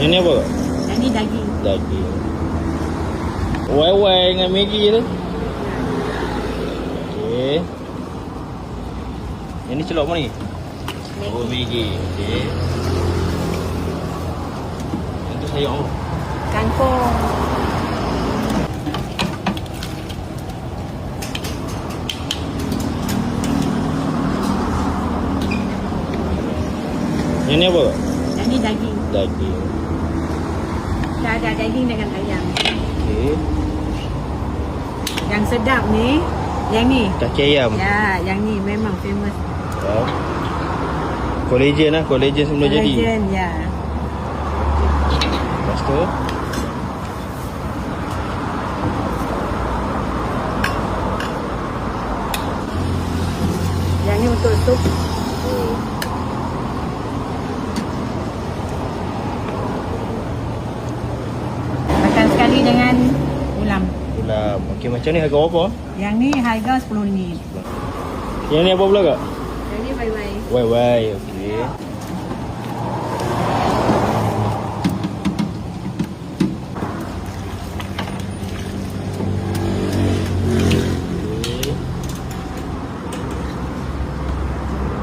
Yang ni apa? Yang ni daging. Daging. Wai-wai dengan Maggi tu. Okey. Yang ni celup apa ni? Maggi. Oh, Maggi. Okey. Yang tu sayur apa? Kangkung. Yang ni apa? Yang ni daging. Daging. Dah ada daging dengan ayam. Okey. Yang sedap ni, yang ni. Kaki ayam. Ya, yang ni memang famous. Ya. Collagen lah, collagen sebelum jadi. Collagen, ya. Lepas tu Yang ni untuk sup. oh. Makan sekali dengan ulam. Ulam. Okey, macam ni harga berapa? Yang ni harga RM10. Yang ni apa pula kak? Yang ni bye-bye. Wai-wai. Okey.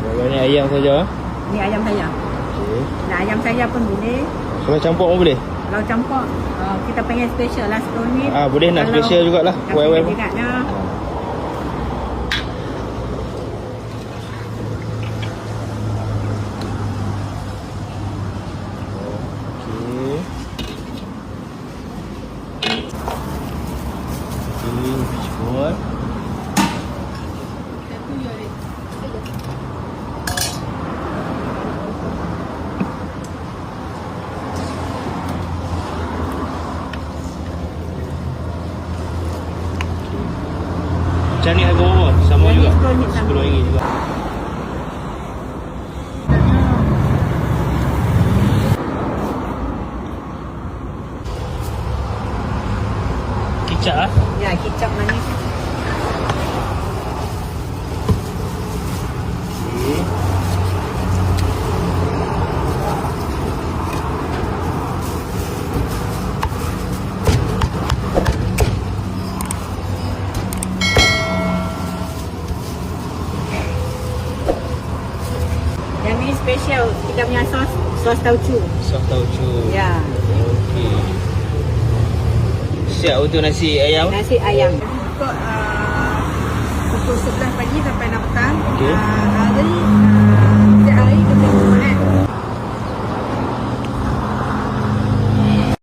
Wai-wai ni ayam saja. Ni ayam saya. Okey. Nak ayam saya pun boleh. Kalau campur pun boleh? Kalau campur, kita panggil special lah RM10. Ah, boleh nak special jugalah. Wai-wai pun. Juga. Okey. Okey, cuba. Macam ni harga berapa? Sama Yang ni juga? RM10 sama. RM10 juga. Kicap lah. Ya, kicap manis. Okey. Yang ni special, kita punya sos tauco. Sos tauco. Ya. Okey. Siap untuk nasi ayam. Nasi ayam. Pukul 11 pagi sampai 6 petang. Okey. Hari